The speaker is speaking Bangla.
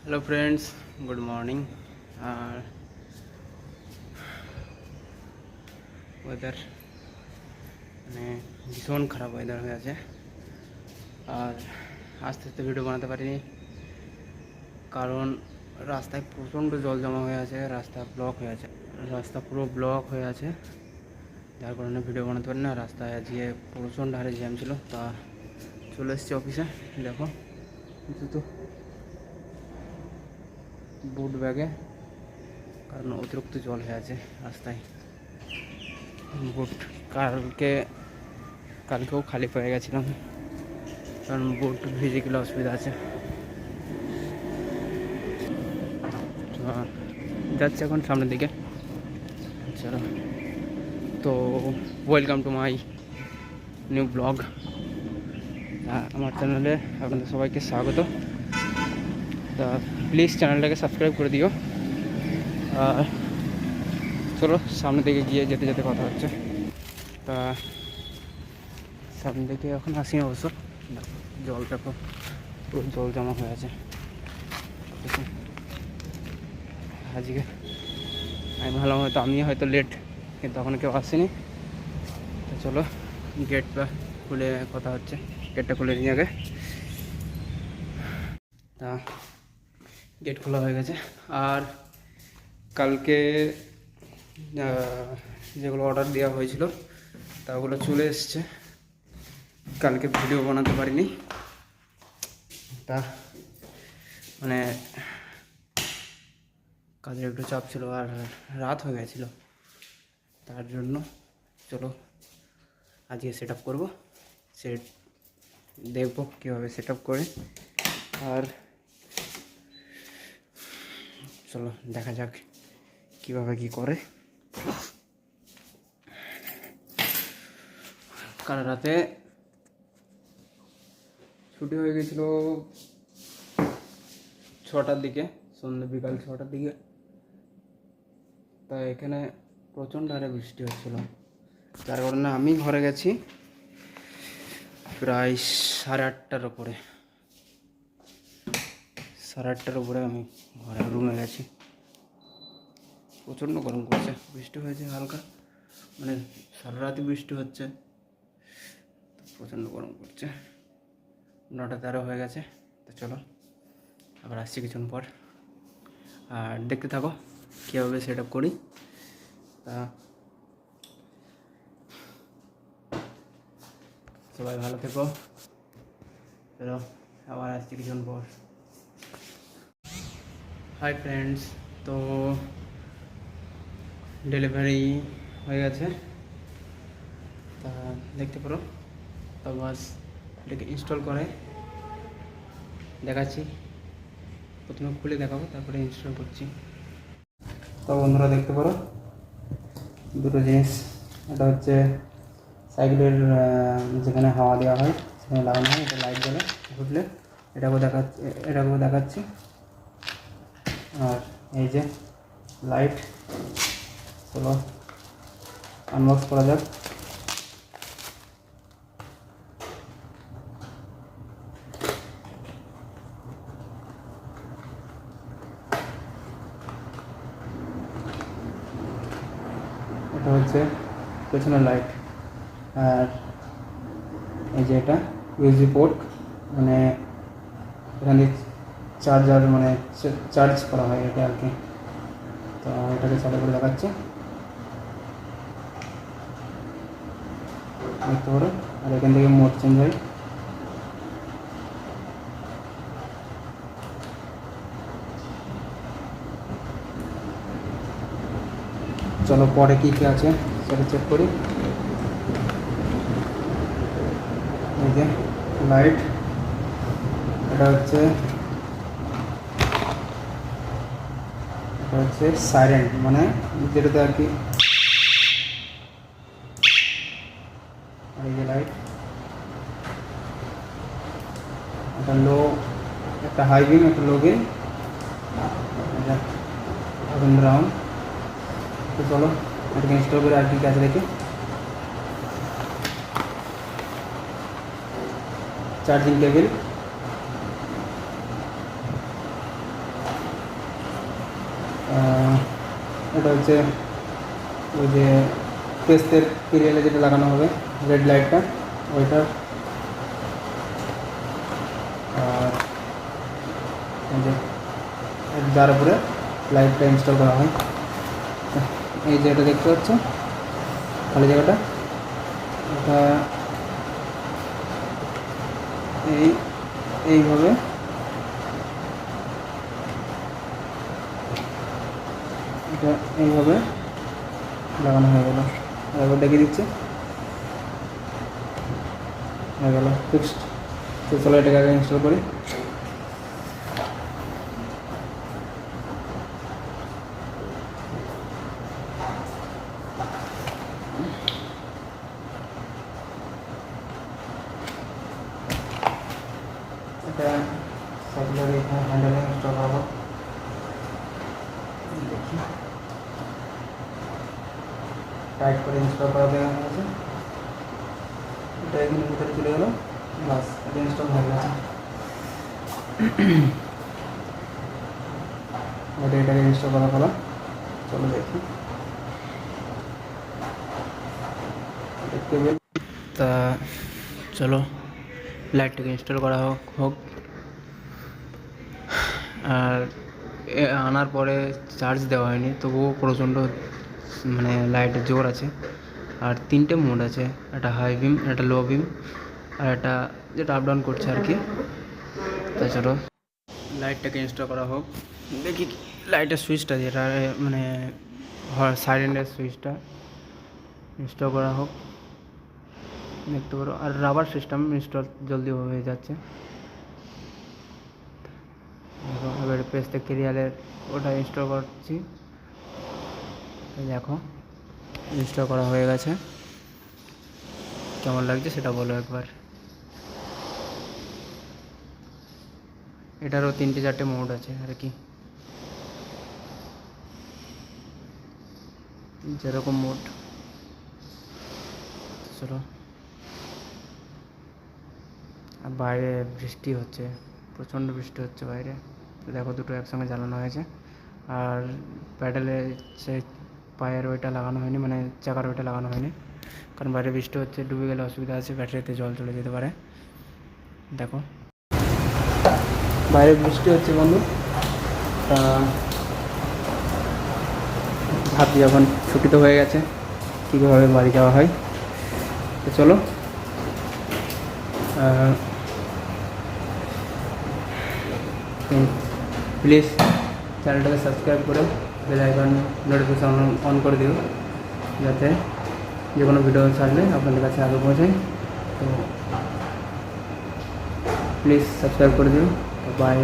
Hello friends, good morning. আর ওয়েদার মানে ভীষণ খারাপ ওয়েদার হয়ে আছে। আর আস্তে আস্তে ভিডিও বানাতে পারিনি কারণ রাস্তায় প্রচণ্ড জল জমা হয়ে আছে, রাস্তা পুরো ব্লক হয়ে আছে, যার কারণে ভিডিও বানাতে পারি না। রাস্তায় আজকে প্রচণ্ড হারে জ্যাম ছিল, তা চলে এসেছি অফিসে। দেখো জুতো বুট ব্যাগে, কারণ অতিরিক্ত জল হয়ে আছে রাস্তায়। বুট কালকেও খালি পেয়ে গেছিলাম, কারণ বুট ভিজে গেলে অসুবিধা আছে। যাচ্ছে এখন সামনের দিকে। চলো, তো welcome to my new blog. আমার চ্যানেলে আপনাদের সবাইকে স্বাগত। তা প্লিজ চ্যানেলটাকে সাবস্ক্রাইব করে দিও। চলো সামনের দিকে গিয়ে যেতে যেতে কথা হচ্ছে। তা সামনে দিকে এখন আসি অবশ্য। জলটা পুরো জল জমা হয়ে আছে। আজকে আমি ভাবলাম হয়তো হয়তো লেট, কিন্তু এখন কেউ আসেনি। তো চলো গেটটা খুলে কথা হচ্ছে, গেটটা খুলে নিয়ে আগে। তা গেট খোলা হয়ে গেছে। আর কালকে যেগুলো অর্ডার দেওয়া হয়েছিল তা ওগুলো চলে এসছে। কালকে ভিডিও বানাতে পারিনি, তা মানে কাজের একটু চাপ ছিল আর রাত হয়ে গেছিলো, তার জন্য চলো আজকে সেট আপ করবো। দেখবো কীভাবে সেট আপ করে। আর চলো দেখা যাক কীভাবে কী করে। কাল রাতে ছুটি হয়ে গেছিলো 6টার দিকে, বিকাল 6টার দিকে। তা এখানে প্রচণ্ড হারে বৃষ্টি হচ্ছিলো, যার কারণে আমি ঘরে গেছি প্রায় 8:30টার উপরে। 8:30টার উপরে আমি ঘরে রুমে গেছি। প্রচণ্ড গরম করছে, বৃষ্টি হয়েছে হালকা, মানে সারা রাতে বৃষ্টি হচ্ছে, প্রচণ্ড গরম করছে। 9:13 হয়ে গেছে। তো চলো আবার আসছি কিছুক্ষণ পর, আর দেখতে থাকো কীভাবে সেট আপ করি। তা সবাই ভালো থেকো। চলো আবার আসছি কিছুক্ষণ পর। হাই ফ্রেন্ডস, তো ডেলিভারি হয়ে গেছে, তা দেখতে পারো। তো বাস এটাকে ইনস্টল করে দেখাচ্ছি। প্রথমে খুলে দেখাবো, তারপরে ইনস্টল করছি। তো বন্ধুরা দেখতে পারো দুটো জিনিস। এটা হচ্ছে সাইকেলের যেখানে হাওয়া দেওয়া হয় সেখানে লাগানো হয়। এটা লাইট জ্বলে ঘুরলে এটাকেও দেখাচ্ছি। আর এই যে লাইট, চলো আনবক্স করা যাক। এটা হচ্ছে পেছনের লাইট। আর এই যে এটা ইউএসবি পোর্ট, মানে এখানে চার্জার, মানে চার্জ করা হয় এটা আর কি। তো এটাকে চালু করে দেখাচ্ছি, দেখতে পারো। আর এখান থেকে মোড চেঞ্জ হয়। চলো পরে কী কী আছে সেটা চেক করি। এই যে লাইট, এটা হচ্ছে সাইরেন্ট, মানে যেটাতে আর কি। এই যে লাইট, একটা লো, একটা হাই বিম, একটা লো বিম, এখন রাউন্ড। তো চলো এটাকে ইনস্টল করে আর কি কাছে দেখি। চার্জিং কেবল, এটা হচ্ছে ওই যে পেস্টের সিরিয়ালে যেটা লাগানো হবে রেড লাইটটা ওইটা। আর এই যে যার উপরে লাইটটা ইনস্টল করা হয়, এই যে এটা দেখতে পাচ্ছ খালি জায়গাটা, এটা এইভাবে এটা এইভাবে লাগানো হয়ে গেল। এবার দেখিয়ে দিচ্ছে হয়ে গেল ফিক্সড। তো চলো এটাকে আগে ইনস্টল করি। এটা সাইকেলের এখানে হ্যান্ডেলে ইনস্টল করবো, দেখি টাইট করে ইনস্টল করা দেওয়া হয়েছে। এটা এখানে ভিতরে চলে গেলো, বাস এটা ইনস্টল হয়ে গেছে। এটাকে ইনস্টল করা হলো, চলো দেখি। তা চলো লাইটটাকে ইনস্টল করা হোক। আর আনার পরে চার্জ দেওয়া হয়নি, তবুও প্রচণ্ড মানে লাইটের জোর আছে। আর 3টে মোড আছে, একটা হাই বিম, একটা লো বিম, আর একটা যেটা আপ ডাউন করছে আর কি। তা চলো লাইটটাকে ইনস্টল করা হোক, দেখি লাইটের সুইচটা যেটা মানে সাইলেন্টের সুইচটা ইনস্টল করা হোক, দেখতে পারো। আর রাবার সিস্টেম ইনস্টল জলদি হয়ে যাচ্ছে। এবার পেস্টের কেরিয়ালের ওটা ইনস্টল করছি, দেখো ইনস্টল করা হয়ে গেছে। কেমন লাগছে সেটা বলো একবার। এটারও 3-4টে মোড আছে আর কি, যেরকম মোড। চলো, আর বাইরে বৃষ্টি হচ্ছে, প্রচণ্ড বৃষ্টি হচ্ছে বাইরে। তো দেখো দুটো একসঙ্গে জ্বালানো হয়েছে। আর প্যাডেলে সে পায়ের ওইটা লাগানো হয়নি, মানে চাকার ওইটা লাগানো হয়নি, কারণ বাইরে বৃষ্টি হচ্ছে, ডুবে গেলে অসুবিধা আছে, ব্যাটারিতে জল চলে যেতে পারে। দেখো বাইরে বৃষ্টি হচ্ছে বন্ধু। তা ভাবছি যখন ছুটি তো হয়ে গেছে কীভাবে বাড়ি যাওয়া হয়। তো চলো প্লিজ চ্যানেলটাকে সাবস্ক্রাইব করে বেল আইকন নোটিফিকেশন অন করে দিও, যাতে যে কোনো ভিডিও ছাড়লে আপনাদের কাছে আগে পৌঁছায়। তো প্লিজ সাবস্ক্রাইব করে দিও। বাই।